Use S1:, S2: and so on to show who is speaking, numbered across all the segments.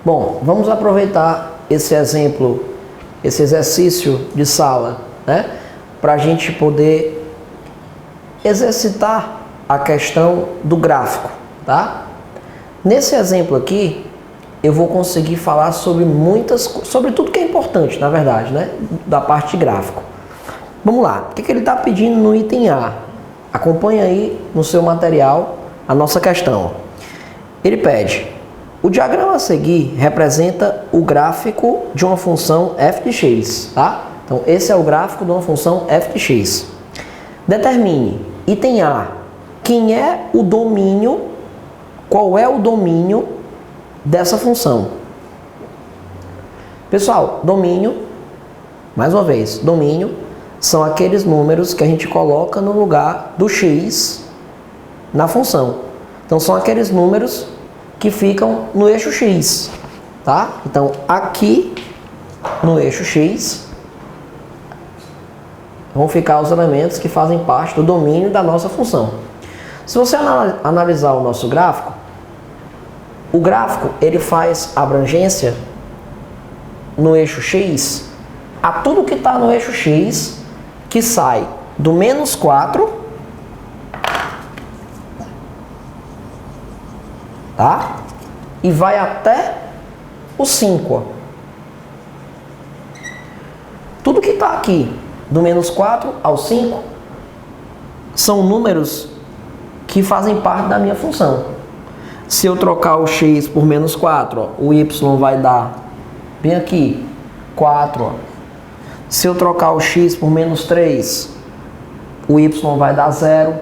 S1: Bom, vamos aproveitar esse exemplo, esse exercício de sala, né? Para a gente poder exercitar a questão do gráfico, tá? Nesse exemplo aqui, eu vou conseguir falar sobre sobre tudo que é importante, na verdade, né? Da parte de gráfico. Vamos lá, o que ele está pedindo no item A? Acompanhe aí no seu material a nossa questão. Ele pede, o diagrama a seguir representa o gráfico de uma função f de x, tá? Então, esse é o gráfico de uma função f de x. Determine, item A, quem é o domínio, qual é o domínio dessa função. Pessoal, domínio, mais uma vez, domínio são aqueles números que a gente coloca no lugar do x na função. Então, são aqueles números que ficam no eixo x, tá? Então, aqui no eixo x vão ficar os elementos que fazem parte do domínio da nossa função. Se você analisar o nosso gráfico, o gráfico ele faz abrangência no eixo x a tudo que está no eixo x que sai do menos 4, tá? E vai até o 5. Ó. Tudo que está aqui do menos 4 ao 5 são números que fazem parte da minha função. Se eu trocar o x por menos 4, ó, o y vai dar, bem aqui, 4. Ó. Se eu trocar o x por menos 3, o y vai dar 0,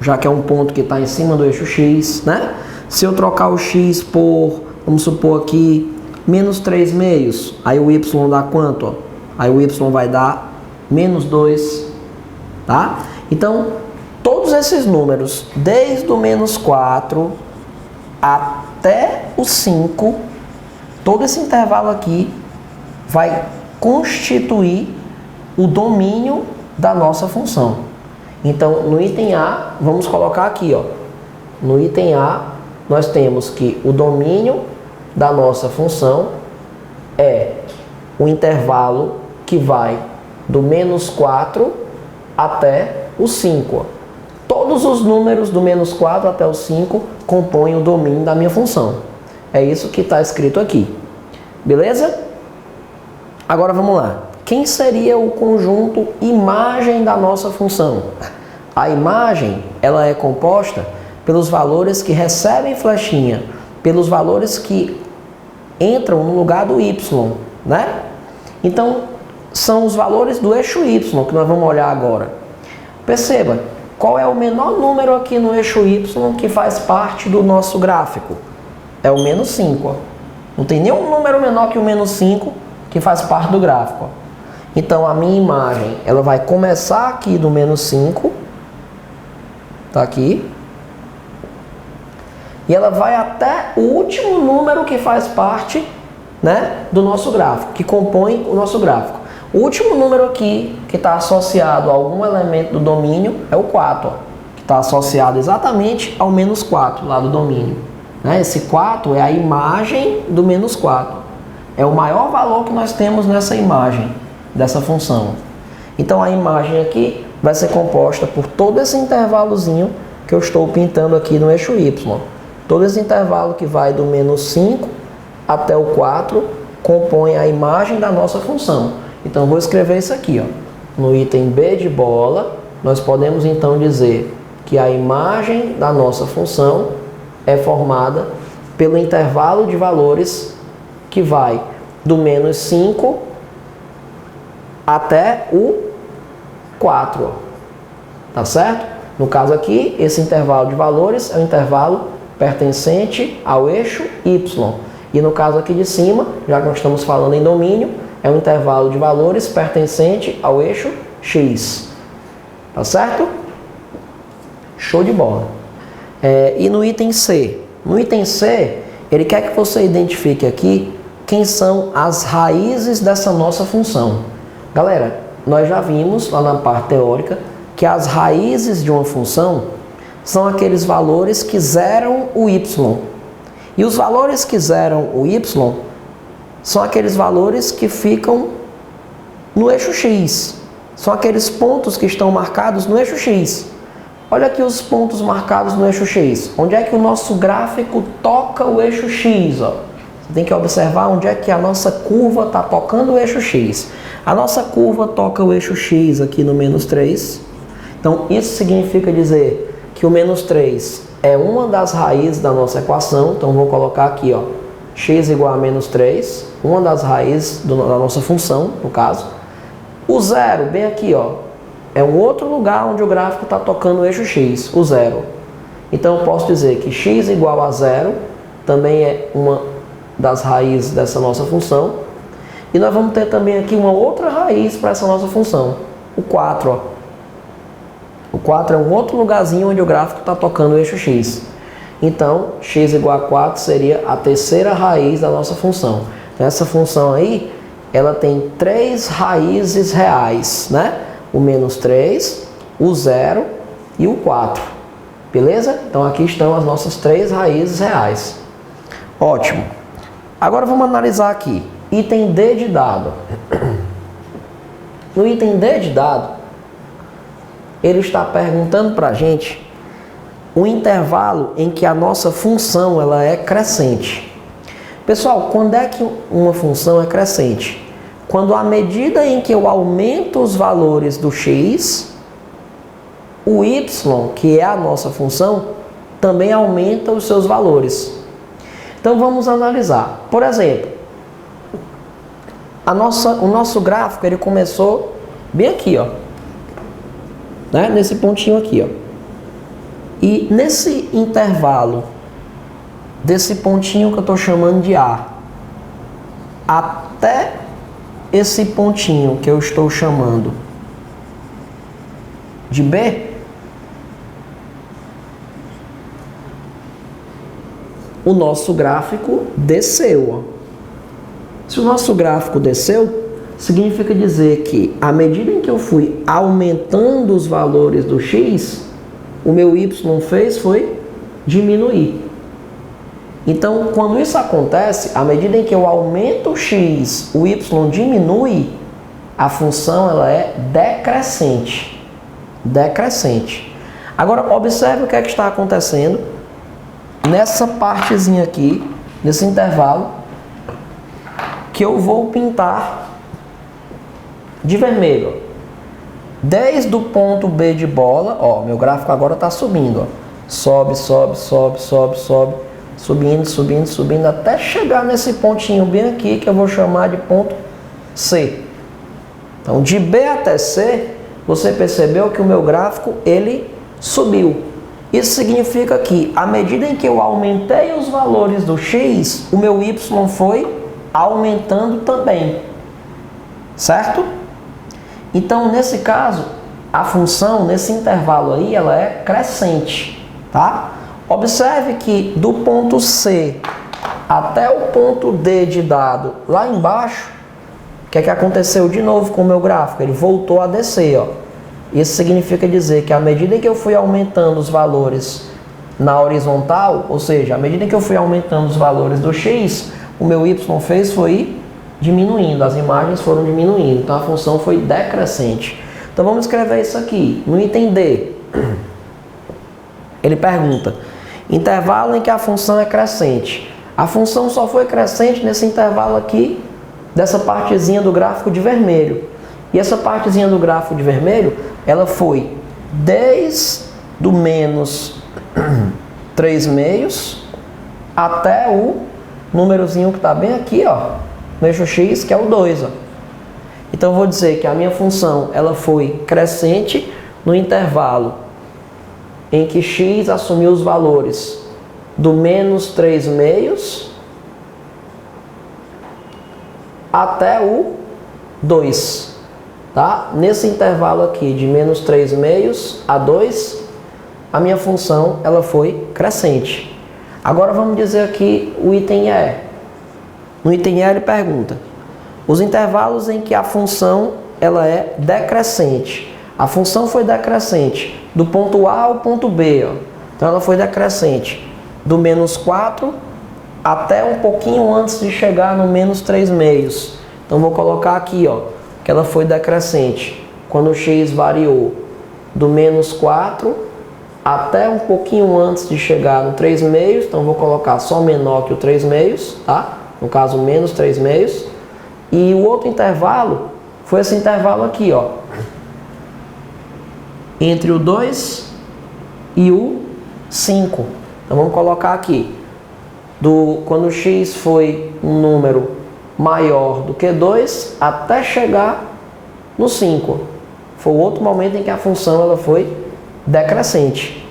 S1: já que é um ponto que está em cima do eixo x, né? Se eu trocar o x por, vamos supor aqui, menos 3 meios, aí o y dá quanto? Ó? Aí o y vai dar menos 2, tá? Então, todos esses números, desde o menos 4 até o 5, todo esse intervalo aqui vai constituir o domínio da nossa função. Então, no item A, vamos colocar aqui, ó. No item A, nós temos que o domínio da nossa função é o intervalo que vai do menos 4 até o 5. Ó. Todos os números do menos 4 até o 5 compõem o domínio da minha função. É isso que está escrito aqui. Beleza? Agora vamos lá. Quem seria o conjunto imagem da nossa função? A imagem ela é composta pelos valores que recebem flechinha, pelos valores que entram no lugar do y, né? Então, são os valores do eixo y que nós vamos olhar agora. Perceba, qual é o menor número aqui no eixo y que faz parte do nosso gráfico? É o menos 5. Ó. Não tem nenhum número menor que o menos 5 que faz parte do gráfico. Ó. Então, a minha imagem ela vai começar aqui do menos 5, tá aqui, e ela vai até o último número que faz parte, né, do nosso gráfico, que compõe o nosso gráfico. O último número aqui que está associado a algum elemento do domínio é o 4, ó, que está associado exatamente ao menos 4 lá do domínio. Né? Esse 4 é a imagem do menos 4. É o maior valor que nós temos nessa imagem, dessa função. Então a imagem aqui vai ser composta por todo esse intervalozinho que eu estou pintando aqui no eixo y. Todo esse intervalo que vai do menos 5 até o 4 compõe a imagem da nossa função. Então, vou escrever isso aqui, ó. No item B de bola, nós podemos então dizer que a imagem da nossa função é formada pelo intervalo de valores que vai do menos 5 até o 4. Ó. Tá certo? No caso aqui, esse intervalo de valores é o intervalo pertencente ao eixo y. E no caso aqui de cima, já que nós estamos falando em domínio, é um intervalo de valores pertencente ao eixo x. Tá certo? Show de bola. E no item C? No item C, ele quer que você identifique aqui quem são as raízes dessa nossa função. Galera, nós já vimos lá na parte teórica que as raízes de uma função são aqueles valores que zeram o y. E os valores que zeram o y são aqueles valores que ficam no eixo x. São aqueles pontos que estão marcados no eixo x. Olha aqui os pontos marcados no eixo x. Onde é que o nosso gráfico toca o eixo x? Ó? Você tem que observar onde é que a nossa curva está tocando o eixo x. A nossa curva toca o eixo x aqui no menos 3. Então, isso significa dizer que o menos 3 é uma das raízes da nossa equação. Então, vou colocar aqui, ó, x igual a menos 3, uma das raízes da nossa função, no caso. O zero, bem aqui, ó, é um outro lugar onde o gráfico está tocando o eixo x, o zero. Então, eu posso dizer que x igual a zero também é uma das raízes dessa nossa função. E nós vamos ter também aqui uma outra raiz para essa nossa função, o 4, ó. O 4 é um outro lugarzinho onde o gráfico está tocando o eixo x. Então, x igual a 4 seria a terceira raiz da nossa função. Então, essa função aí, ela tem 3 raízes reais, né? O menos 3, o 0 e o 4. Beleza? Então, aqui estão as nossas 3 raízes reais. Ótimo. Agora, vamos analisar aqui. Item D de dado. No item D de dado, ele está perguntando para a gente o intervalo em que a nossa função ela é crescente. Pessoal, quando é que uma função é crescente? Quando à medida em que eu aumento os valores do x, o y, que é a nossa função, também aumenta os seus valores. Então vamos analisar. Por exemplo, o nosso gráfico ele começou bem aqui, ó. Né? Nesse pontinho aqui, ó. E nesse intervalo desse pontinho que eu estou chamando de A até esse pontinho que eu estou chamando de B, o nosso gráfico desceu. Ó. Se o nosso gráfico desceu, significa dizer que à medida em que eu fui aumentando os valores do x, o meu y foi diminuir. Então, quando isso acontece, à medida em que eu aumento o x, o y diminui, a função ela é decrescente. Decrescente. Agora, observe o que é que está acontecendo nessa partezinha aqui, nesse intervalo, que eu vou pintar de vermelho. Desde o ponto B de bola, ó, meu gráfico agora está subindo, ó. Sobe, sobe, sobe, sobe, sobe, subindo, subindo, subindo, até chegar nesse pontinho bem aqui, que eu vou chamar de ponto C. Então, de B até C, você percebeu que o meu gráfico, ele subiu. Isso significa que, à medida em que eu aumentei os valores do x, o meu y foi aumentando também. Certo? Então, nesse caso, a função, nesse intervalo aí, ela é crescente, tá? Observe que do ponto C até o ponto D de dado, lá embaixo, o que é que aconteceu de novo com o meu gráfico? Ele voltou a descer, ó. Isso significa dizer que à medida que eu fui aumentando os valores na horizontal, ou seja, à medida que eu fui aumentando os valores do x, o meu y foi ir diminuindo, as imagens foram diminuindo, então a função foi decrescente. Então vamos escrever isso aqui, no item D. Ele pergunta, intervalo em que a função é crescente. A função só foi crescente nesse intervalo aqui, dessa partezinha do gráfico de vermelho. E essa partezinha do gráfico de vermelho, ela foi desde o menos 3/2 até o númerozinho que está bem aqui, ó, no eixo x, que é o 2. Ó. Então, eu vou dizer que a minha função ela foi crescente no intervalo em que x assumiu os valores do menos 3/2 até o 2. Tá? Nesse intervalo aqui de menos 3/2 a 2, a minha função ela foi crescente. Agora vamos dizer aqui o item E. No item E ele pergunta os intervalos em que a função ela é decrescente. A função foi decrescente do ponto A ao ponto B. Ó. Então ela foi decrescente do menos 4 até um pouquinho antes de chegar no menos 3/2. Então vou colocar aqui, ó, que ela foi decrescente. Quando o x variou do menos 4 até um pouquinho antes de chegar no 3/2, então vou colocar só menor que o 3/2, tá? No caso, menos 3/2. E o outro intervalo foi esse intervalo aqui, ó, entre o 2 e o 5. Então vamos colocar aqui, quando o x foi um número maior do que 2 até chegar no 5. Foi o outro momento em que a função ela foi decrescente.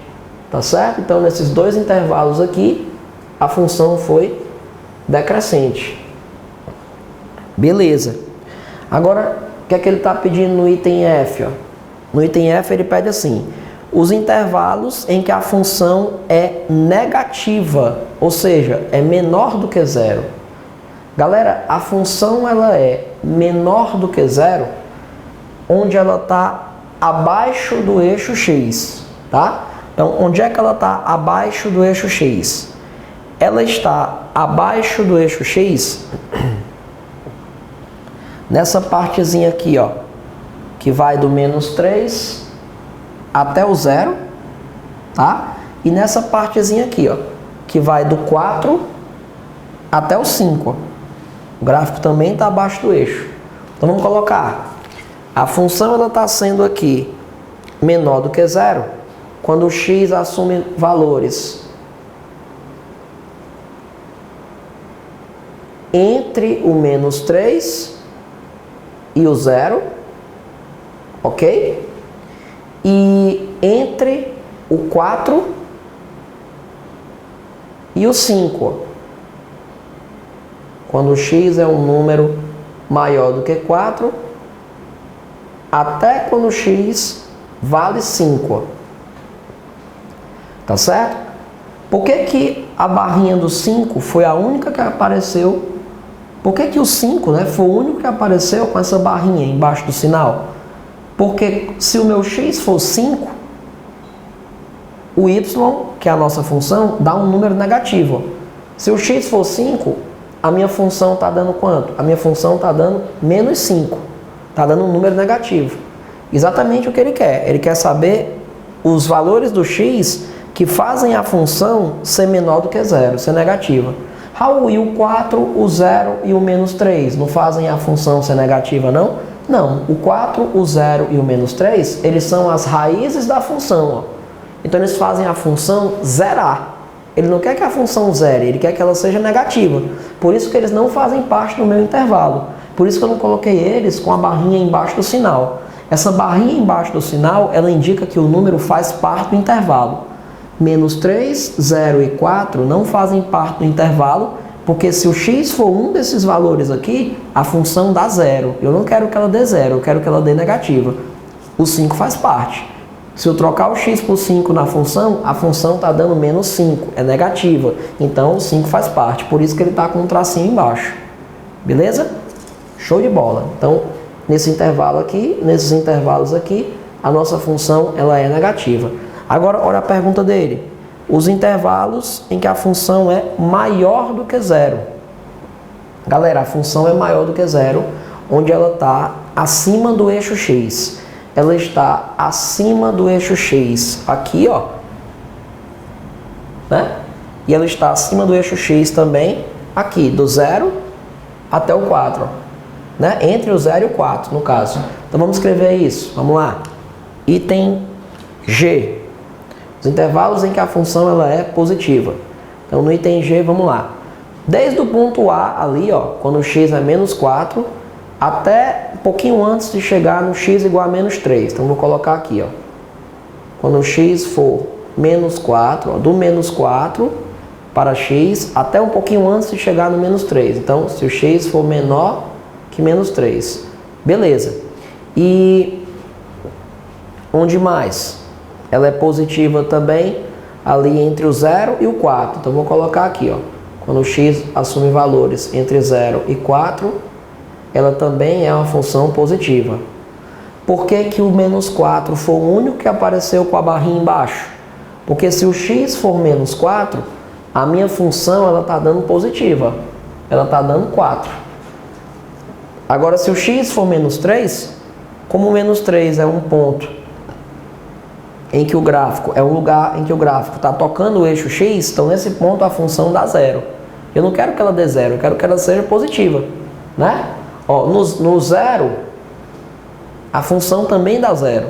S1: Tá certo? Então, nesses dois intervalos aqui, a função foi decrescente. Beleza. Agora, o que é que ele está pedindo no item F? Ó? No item F, ele pede assim: os intervalos em que a função é negativa, ou seja, é menor do que zero. Galera, a função ela é menor do que zero onde ela está abaixo do eixo x, tá? Então, onde é que ela está abaixo do eixo x? Ela está abaixo do eixo x nessa partezinha aqui, ó, que vai do menos 3 até o 0, tá? E nessa partezinha aqui, ó, que vai do 4 até o 5. O gráfico também está abaixo do eixo. Então vamos colocar. A função ela está sendo aqui menor do que zero quando o x assume valores entre o menos 3 e o 0, ok? E entre o 4 e o 5. Quando o x é um número maior do que 4, até quando o x vale 5. Tá certo? Por que que a barrinha do 5 foi a única que apareceu? Por que que o 5, né, foi o único que apareceu com essa barrinha embaixo do sinal? Porque se o meu x for 5, o y, que é a nossa função, dá um número negativo. Se o x for 5, a minha função está dando quanto? A minha função está dando menos 5. Está dando um número negativo. Exatamente o que ele quer. Ele quer saber os valores do x que fazem a função ser menor do que zero, ser negativa. Raul, e o 4, o 0 e o menos 3 não fazem a função ser negativa, não? Não. O 4, o 0 e o menos 3, eles são as raízes da função. Ó. Então eles fazem a função zerar. Ele não quer que a função zere, ele quer que ela seja negativa. Por isso que eles não fazem parte do meu intervalo. Por isso que eu não coloquei eles com a barrinha embaixo do sinal. Essa barrinha embaixo do sinal, ela indica que o número faz parte do intervalo. Menos 3, 0 e 4 não fazem parte do intervalo, porque se o x for um desses valores aqui, a função dá 0. Eu não quero que ela dê 0, eu quero que ela dê negativa. O 5 faz parte. Se eu trocar o x por 5 na função, a função está dando menos 5, é negativa. Então o 5 faz parte, por isso que ele está com um tracinho embaixo. Beleza? Show de bola. Então, nesses intervalos aqui, a nossa função ela é negativa. Agora, olha a pergunta dele. Os intervalos em que a função é maior do que zero. Galera, a função é maior do que zero, onde ela está acima do eixo x. Ela está acima do eixo x aqui, ó. Né? E ela está acima do eixo x também aqui, do 0 até o 4. Né? Entre o 0 e o 4, no caso. Então vamos escrever isso. Vamos lá. Item G. Os intervalos em que a função ela é positiva. Então no item G, vamos lá. Desde o ponto A ali, ó, quando o x é menos 4, até um pouquinho antes de chegar no x igual a menos 3. Então vou colocar aqui, ó. Quando o x for menos 4, ó, do menos 4 para x, até um pouquinho antes de chegar no menos 3. Então, se o x for menor que menos 3. Beleza. E onde mais? Ela é positiva também ali entre o 0 e o 4. Então, vou colocar aqui, ó. Quando o x assume valores entre 0 e 4, ela também é uma função positiva. Por que que o menos 4 foi o único que apareceu com a barrinha embaixo? Porque se o x for menos 4, a minha função ela está dando positiva. Ela está dando 4. Agora, se o x for menos 3, como o menos 3 é um ponto em que o gráfico é um lugar em que o gráfico está tocando o eixo x, então nesse ponto a função dá 0. Eu não quero que ela dê 0, eu quero que ela seja positiva, né? Ó, no 0, a função também dá 0,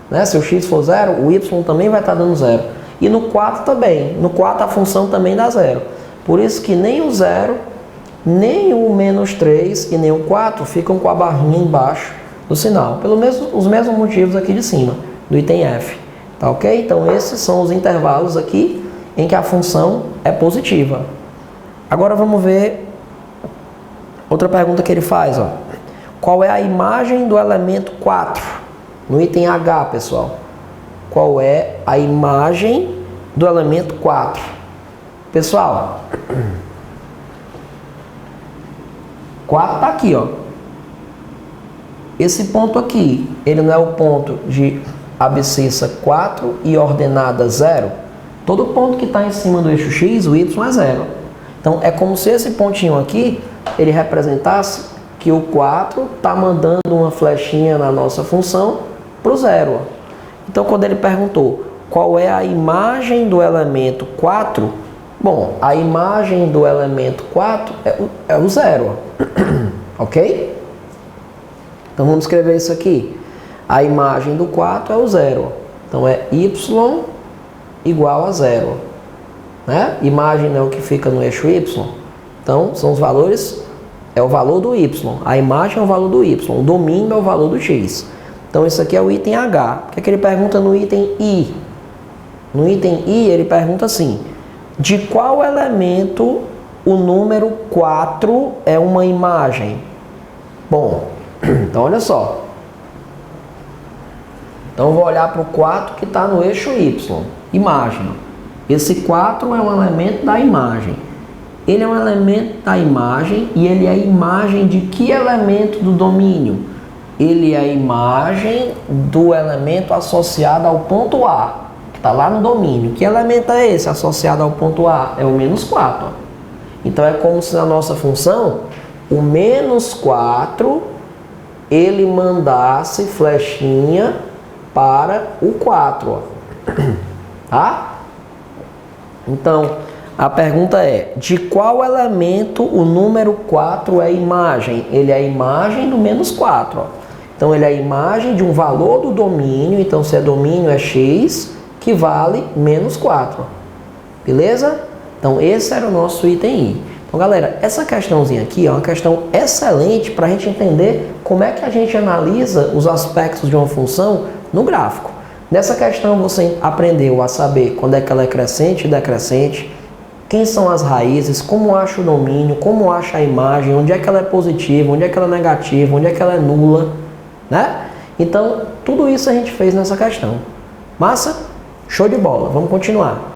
S1: né? Se o x for 0, o y também vai estar dando 0. E no 4 também. No 4 a função também dá 0. Por isso que nem o 0, nem o menos 3 e nem o 4 ficam com a barrinha embaixo do sinal. Os mesmos motivos aqui de cima, do item F. Tá ok? Então esses são os intervalos aqui em que a função é positiva. Agora vamos ver outra pergunta que ele faz. Ó. Qual é a imagem do elemento 4? No item H, pessoal. Qual é a imagem do elemento 4? Pessoal, 4 está aqui, ó. Esse ponto aqui, ele não é o ponto de abscissa 4 e ordenada 0? Todo ponto que está em cima do eixo x, o y é 0. Então, é como se esse pontinho aqui, ele representasse que o 4 está mandando uma flechinha na nossa função para o 0. Então, quando ele perguntou qual é a imagem do elemento 4, bom, a imagem do elemento 4 é o 0. Ok? Então, vamos escrever isso aqui. A imagem do 4 é o 0. Então, é y igual a 0. Né? Imagem é o que fica no eixo y. Então, são os valores, é o valor do y. A imagem é o valor do y. O domínio é o valor do x. Então, isso aqui é o item H. O que é que ele pergunta no item I? No item I, ele pergunta assim: de qual elemento o número 4 é uma imagem? Bom, então olha só. Então, eu vou olhar para o 4 que está no eixo y. Imagem. Esse 4 é um elemento da imagem. Ele é um elemento da imagem e ele é a imagem de que elemento do domínio? Ele é a imagem do elemento associado ao ponto A, que está lá no domínio. Que elemento é esse associado ao ponto A? É o menos 4. Ó. Então, é como se na nossa função, o menos 4, ele mandasse flechinha para o 4. Ó. Tá? Então, a pergunta é, de qual elemento o número 4 é imagem? Ele é a imagem do menos 4. Ó. Então, ele é a imagem de um valor do domínio. Então, se é domínio, é x, que vale menos 4. Beleza? Então, esse era o nosso item I. Então, galera, essa questãozinha aqui é uma questão excelente para a gente entender como é que a gente analisa os aspectos de uma função no gráfico. Nessa questão, você aprendeu a saber quando é que ela é crescente e decrescente, quem são as raízes, como acha o domínio, como acha a imagem, onde é que ela é positiva, onde é que ela é negativa, onde é que ela é nula, né? Então, tudo isso a gente fez nessa questão. Massa? Show de bola. Vamos continuar.